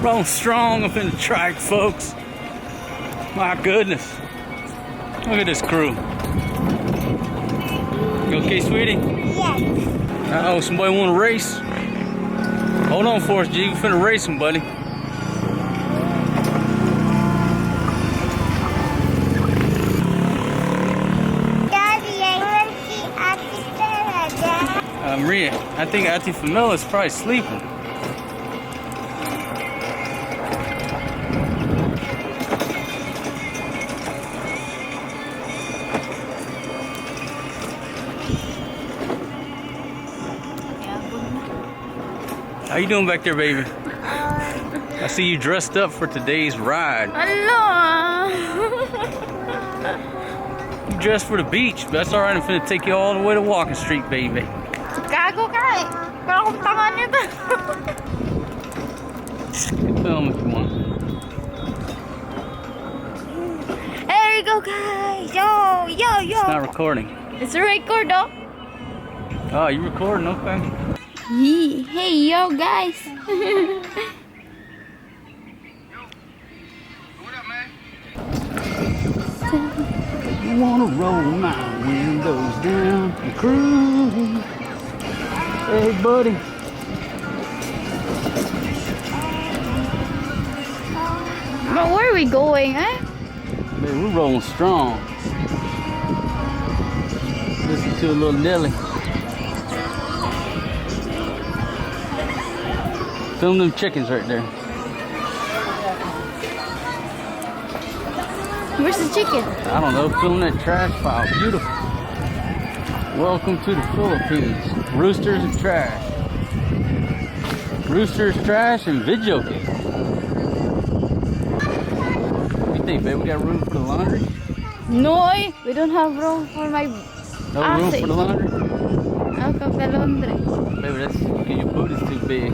Rolling strong up in the trike, folks. My goodness. Look at this crew. You okay, sweetie? Yes. Uh-oh, somebody want to race? Hold on for us, G. We're finna race him, buddy. Daddy, I want to see Ate. Maria, I think Auntie Famila's probably sleeping. How you doing back there, baby? I see you dressed up for today's ride. Hello. You dressed for the beach, but that's alright. I'm finna take you all the way to Walking Street, baby. Gago ka eh. Pero kung tangan niyo to. You can film if you want. There we go, guys. Yo. It's not recording. It's a record, though. Oh, you recording? Okay. Hey, yo, guys. I wanna roll my windows down and cruise. Hey, buddy. But where are we going, eh? Man, we're rolling strong. Listen to a little Nelly. Film them chickens right there. Where's the chicken? I don't know, film that trash pile. Beautiful. Welcome to the Philippines. Roosters and trash. Roosters, trash, and video games. What do you think, babe? We got room for the laundry? No, we don't have room for my... No room for the laundry? Out of the laundry. Baby, that's because your boot is too big.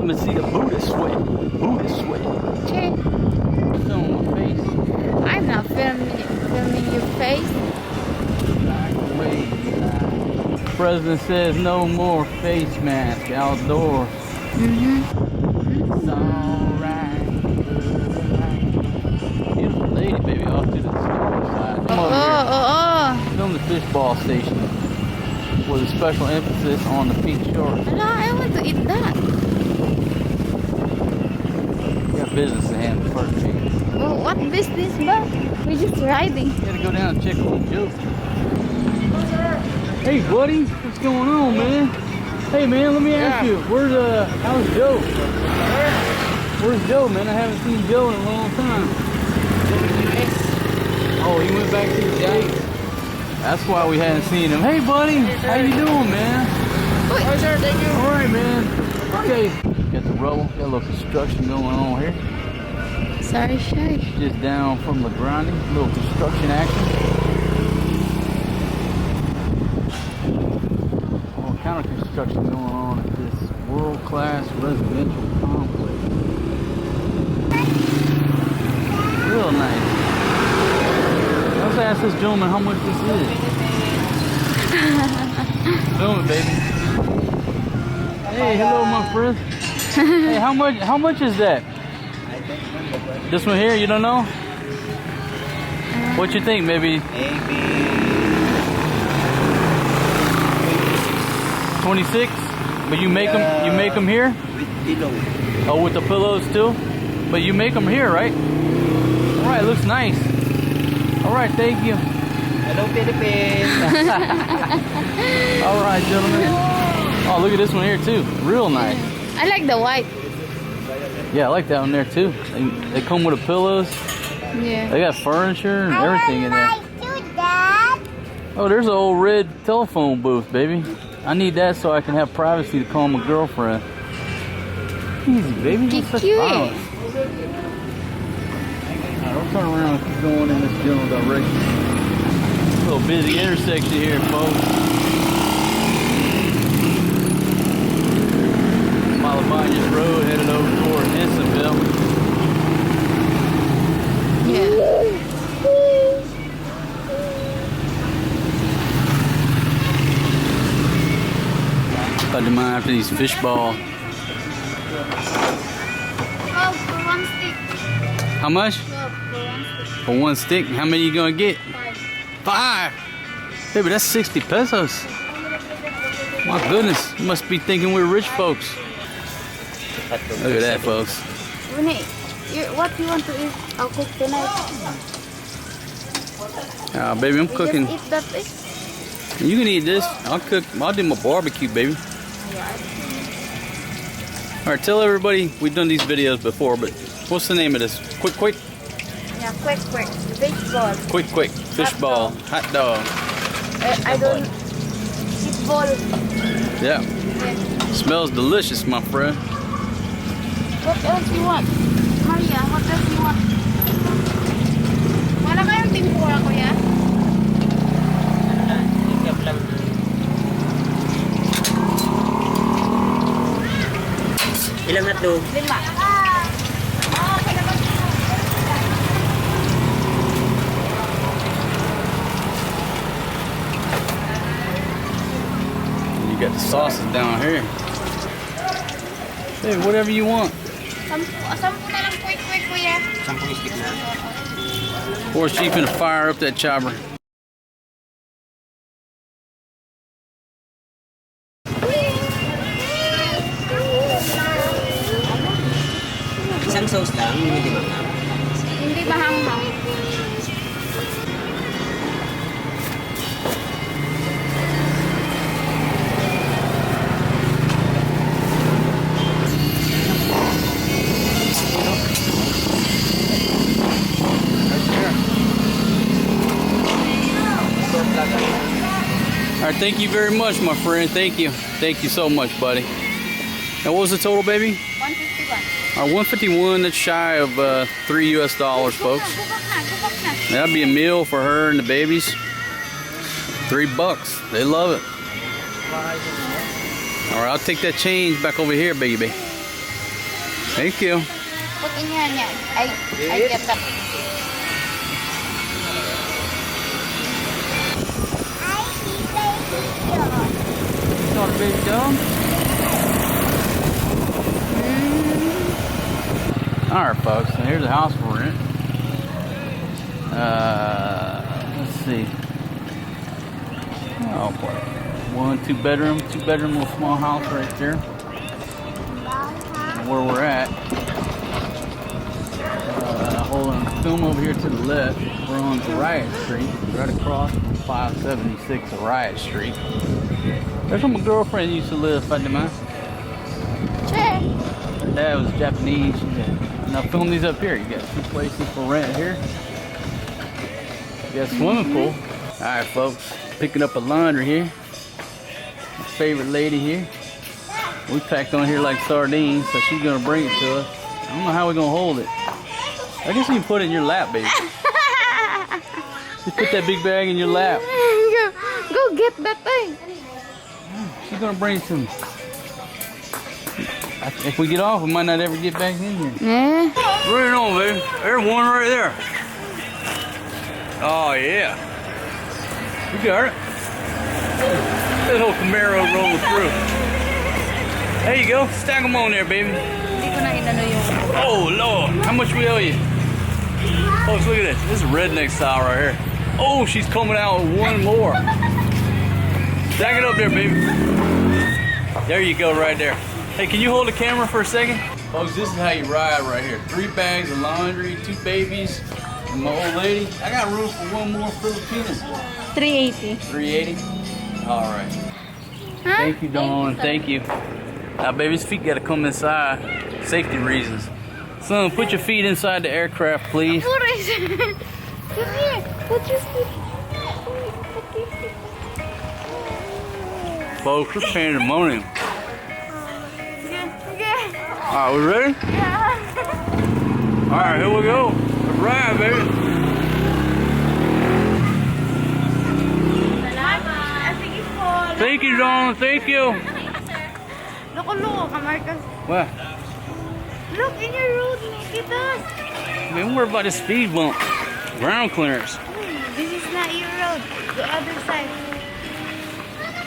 Let me see the boot is sweat. Boot is sweat. Check. Film my face. I'm not filming your face. The president says no more face mask outdoors. It's alright. Beautiful lady, baby, off to the side. Come over here. Film the fishball station with a special emphasis on the pink shorts. No, I want to eat that. You got business to handle first, baby. Well, what business, but we're just riding. You gotta go down and check on Joe. Hey, buddy, what's going on, man? Hey, man, let me ask you, how's Joe? Where's Joe, man? I haven't seen Joe in a long time. Oh, he went back to the States. That's why we hadn't seen him. Hey, buddy, how you doing, man? Oh, sure, thank you. All right, man. Okay. Got the rubble. Got a little construction going on here. Sorry, Shay. Just down from the grinding. A little construction action. All kind of construction going on at this world-class residential complex. Real nice. Let's ask this gentleman how much this is. Film it, baby. Hey, hello, my friend. Hey, how much is that? This one here, you don't know? What you think, maybe? Maybe 26? But you make them here? with pillow. Oh, with the pillows too? But you make them here, right? All right, looks nice. All right, thank you. Hello, Philippines. All right, gentlemen. Oh, look at this one here too. Real nice. I like the white. Yeah, I like that one there too. They come with the pillows. Yeah. They got furniture and everything in there. Dad. Oh, there's an old red telephone booth, baby. I need that so I can have privacy to call my girlfriend. Easy, baby. Get Such cute. violence. Now, don't turn around and keep going in this general direction. A little busy intersection here, folks. Malabanyas Road headed over toward Hensonville. Yeah. About to mine after these fish ball How much? 12 For one stick? How many you gonna get? 5. 5. Baby, that's 60 pesos. My goodness, you must be thinking we're rich folks. Look at that, folks. What do you want to eat? I'll cook tonight. Baby, I'm cooking. Just eat that thing. You can eat this. I'll cook. I'll do my barbecue, baby. All right, tell everybody we've done these videos before, but what's the name of this? Quick. Yeah, quick. Fish ball. Quick. Fish ball. Hot dog. I don't eat ball. Yeah. Smells delicious, my friend. What else you want? Maria, what else you want? Wala kayong tempura, kuya? Ilang hotdog? 5. You got the sauces down here. Hey, whatever you want. Sampu na lang quick, kuya. 10 stick na. Of course, she's gonna fire up that chopper. Isang sauce lang, hindi mahal. Hindi mahanghang. All right, thank you very much, my friend. Thank you so much, buddy. Now, what was the total, baby? 151. All right, 151. That's shy of $3 US, folks. That'd be a meal for her and the babies. $3. They love it. All right, I'll take that change back over here, baby. Thank you. Put in yan. I get that. Got a big dog. All right, folks. So here's the house we're in. Let's see. Oh boy, 1 2 bedroom, little small house right there. And where we're at. Hold on, film over here to the left. We're on Riot Street, right across from 576 Riot Street. That's where my girlfriend used to live, Fatima. Her dad was Japanese. Now film these up here. You got 2 places for rent here. You got a swimming pool. Alright, folks, picking up a laundry here. My favorite lady here. We packed on here like sardines, so she's gonna bring it to us. I don't know how we're gonna hold it. I guess you can put it in your lap, baby. Just put that big bag in your lap. Go get that thing. She's gonna bring it to me. If we get off, we might not ever get back in here. Yeah. Bring it on, baby. There's one right there. Oh, yeah. You got it. That whole Camaro rolling through. There you go. Stack them on there, baby. Oh, Lord. How much we owe you? Folks, look at this. This is redneck style right here. Oh, she's coming out with one more. Stack it up there, baby. There you go, right there. Hey, can you hold the camera for a second? Folks, this is how you ride right here. 3 bags of laundry, 2 babies, and my old lady. I got room for one more Filipina. 380. 380? All right. Huh? Thank you, Dawn. Thank you. Now, baby's feet got to come inside. Safety reasons. Son, put your feet inside the aircraft, please. Come here. Put your feet. Folks, we're paying the money. Okay. All right, we ready? Yeah. All right, here we go. Let's ride, baby. Thank you, Dawn. Thank you. Look, Marcus. What? Look in your road, kita. Man, we're about the speed bump. Ground clearance. This is not your road. The other side.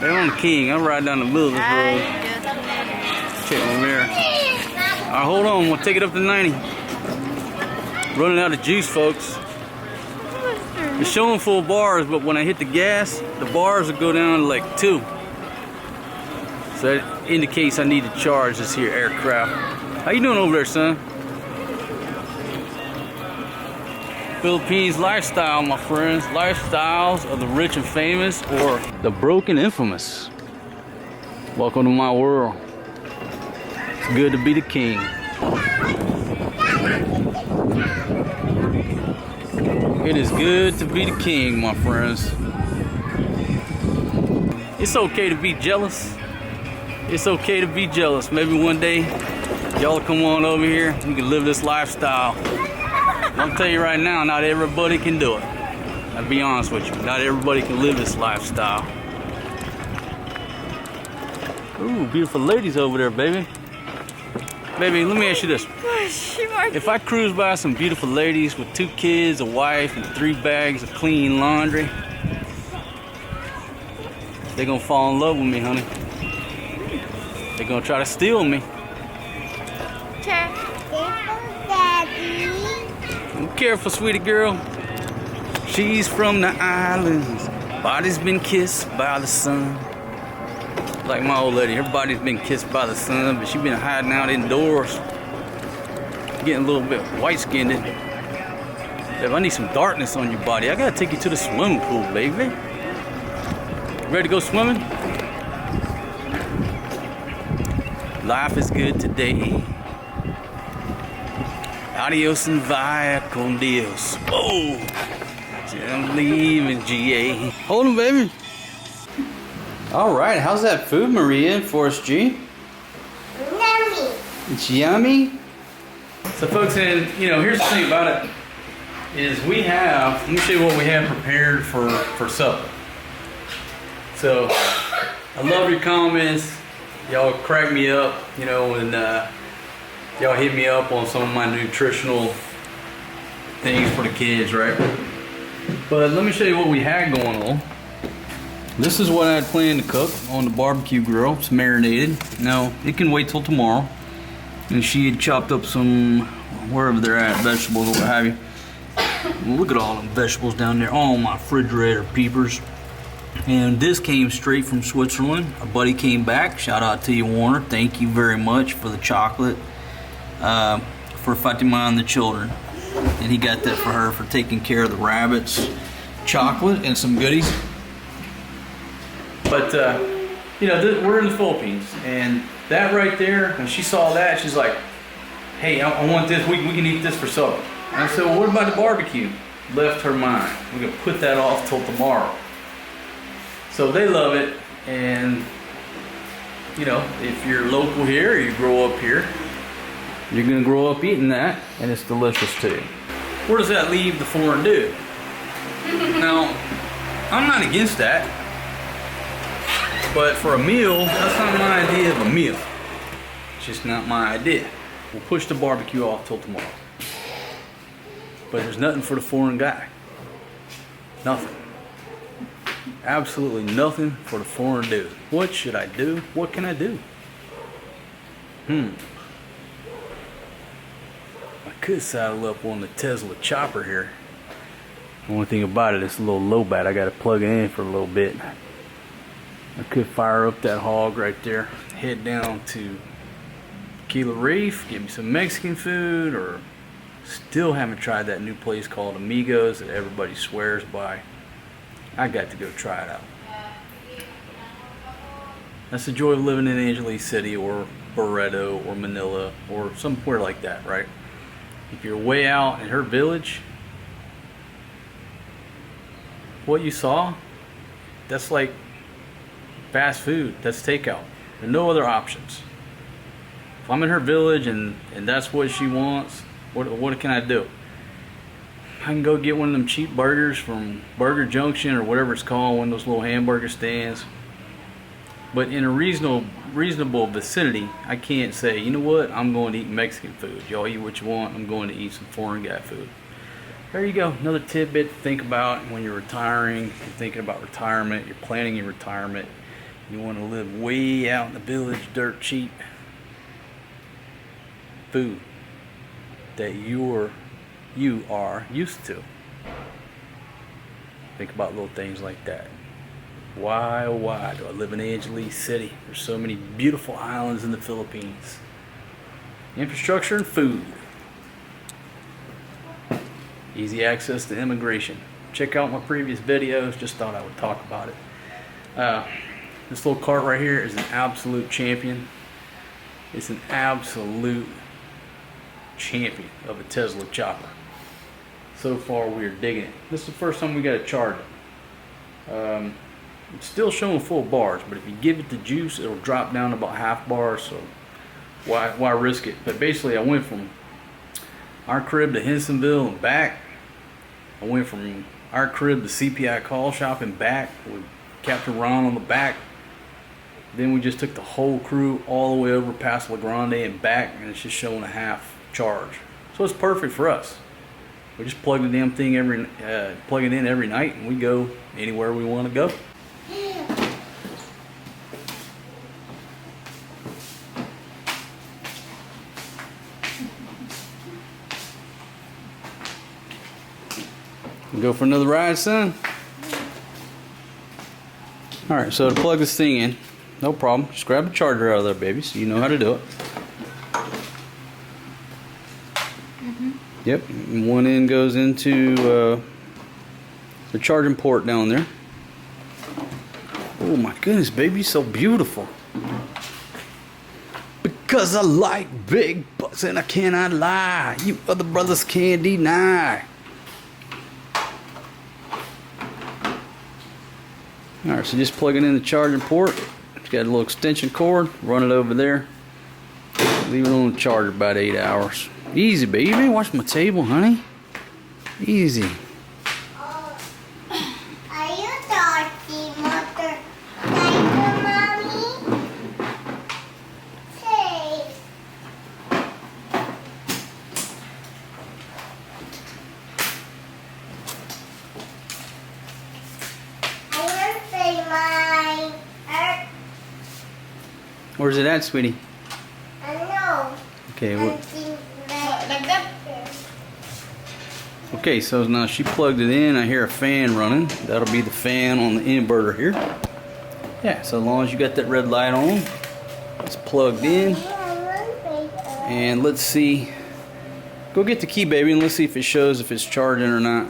They're on the King. I'll ride down the middle of this road. Check my mirror. All right, hold on. We'll take it up to 90. Running out of juice, folks. It's showing full bars, but when I hit the gas, the bars will go down to like 2. So that indicates I need to charge this here aircraft. How you doing over there, son? Philippines lifestyle, my friends. Lifestyles of the rich and famous, or the broke and infamous. Welcome to my world. It's good to be the king. It is good to be the king, my friends. It's okay to be jealous. It's okay to be jealous. Maybe one day, y'all come on over here, we can live this lifestyle. I'll tell you right now, not everybody can do it. I'll be honest with you, not everybody can live this lifestyle. Ooh, beautiful ladies over there, baby. Baby, let me ask you this. If I cruise by some beautiful ladies with 2 kids, a wife, and 3 bags of clean laundry, they're gonna fall in love with me, honey. They're gonna try to steal me. Be careful, sweetie girl. She's from the islands. Body's been kissed by the sun. Like my old lady, her body's been kissed by the sun, but she's been hiding out indoors. Getting a little bit white-skinned. If I need some darkness on your body, I gotta take you to the swimming pool, baby. Ready to go swimming? Life is good today. Adios and via con Dios. Oh, I'm leaving GA. Hold on, baby. All right, how's that food, Maria and Forrest G? Yummy. It's yummy. So, folks, and here's the thing about it is we have. Let me show you what we have prepared for supper. So, I love your comments. Y'all crack me up, when y'all hit me up on some of my nutritional things for the kids, right? But let me show you what we had going on. This is what I had planned to cook on the barbecue grill. It's marinated. Now, it can wait till tomorrow. And she had chopped up some, wherever they're at, vegetables or what have you. Well, look at all them vegetables down there. All my refrigerator peepers. And this came straight from Switzerland. A buddy came back. Shout out to you, Warner. Thank you very much for the chocolate for Fatima and the children. And he got that for her for taking care of the rabbits. Chocolate and some goodies. But, we're in the Philippines. And that right there, when she saw that, she's like, hey, I want this. We can eat this for supper. And I said, well, what about the barbecue? Left her mind. We're going to put that off till tomorrow. So they love it. And, if you're local here or you grow up here, you're going to grow up eating that. And it's delicious too. Where does that leave the fondue? Now, I'm not against that. But for a meal, that's not my idea of a meal. It's just not my idea. We'll push the barbecue off till tomorrow. But there's nothing for the foreign guy. Nothing. Absolutely nothing for the foreign dude. What should I do? What can I do? I could saddle up on the Tesla chopper here. The only thing about it, it's a little low bat. I got to plug it in for a little bit. I could fire up that hog right there, head down to Kilo Reef, get me some Mexican food, or still haven't tried that new place called Amigos that everybody swears by. I got to go try it out. That's the joy of living in Angeles City or Barreto or Manila or somewhere like that, right? If you're way out in her village, what you saw, that's like fast food. That's takeout. There are no other options. If I'm in her village and that's what she wants, what can I do? I can go get one of them cheap burgers from Burger Junction or whatever it's called, one of those little hamburger stands. But in a reasonable vicinity, I can't say, you know what, I'm going to eat Mexican food. Y'all eat what you want, I'm going to eat some foreign guy food. There you go, another tidbit to think about when you're retiring, you're thinking about retirement, you're planning your retirement. You want to live way out in the village, dirt cheap. Food that you're you are used to. Think about little things like that. Why, oh why do I live in Angeles City? There's so many beautiful islands in the Philippines. Infrastructure and food. Easy access to immigration. Check out my previous videos, just thought I would talk about it. This little cart right here is an absolute champion. It's an absolute champion of a Tesla chopper. So far we are digging it. This is the first time we got to charge it. It's still showing full bars, but if you give it the juice, it'll drop down to about half bars, so why risk it? But basically I went from our crib to Hensonville and back. I went from our crib to CPI call shop and back with Captain Ron on the back. Then we just took the whole crew all the way over past La Grande and back, and it's just showing a half charge. So it's perfect for us. We just plug the damn thing plug it in every night, and we go anywhere we want to go. Go for another ride, son? Alright, so to plug this thing in, no problem. Just grab a charger out of there, baby, so you know how to do it. Yep, and one end goes into the charging port down there. Oh my goodness, baby, you're so beautiful. Because I like big butts and I cannot lie. You other brothers can't deny. Alright, so just plug it in the charging port. It's got a little extension cord. Run it over there. Leave it on the charger about 8 hours. Easy, baby. Watch my table, honey. Easy. Are you dirty, mother? Thank you, mommy. Say. I want to say my earth. Where's it at, sweetie? I know. Okay, Like that? okay, so now she plugged it in. I hear a fan running. That'll be the fan on the inverter here. Yeah, so as long as you got that red light on, it's plugged in. And let's see. Go get the key, baby, and let's see if it shows if it's charging or not.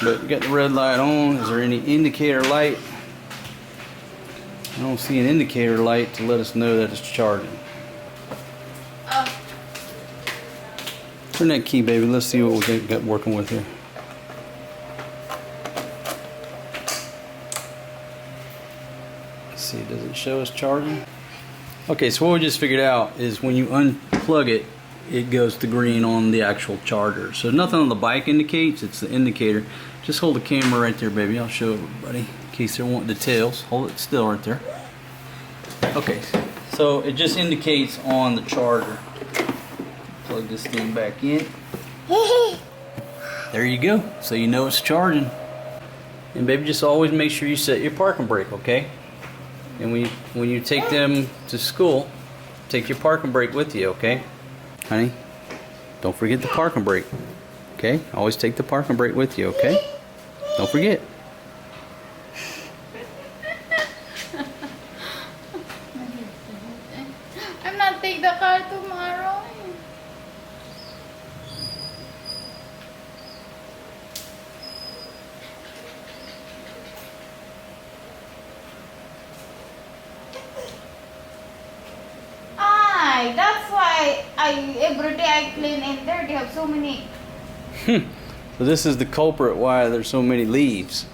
But you got the red light on. Is there any indicator light? I don't see an indicator light to let us know that it's charging. Turn that key, baby. Let's see what we got working with here. Let's see, does it show us charging? Okay, so what we just figured out is when you unplug it, it goes to green on the actual charger. So nothing on the bike indicates, it's the indicator. Just hold the camera right there, baby. I'll show everybody in case they want details. Hold it still right there. Okay, so it just indicates on the charger. Plug this thing back in. There you go. So you know it's charging. And baby, just always make sure you set your parking brake, okay? And when you take them to school, take your parking brake with you, okay? Honey, don't forget the parking brake. Okay? Always take the parking brake with you, okay? Don't forget. I'm not take the car tomorrow. That's why every day I clean in there. They have so many. So this is the culprit why there's so many leaves.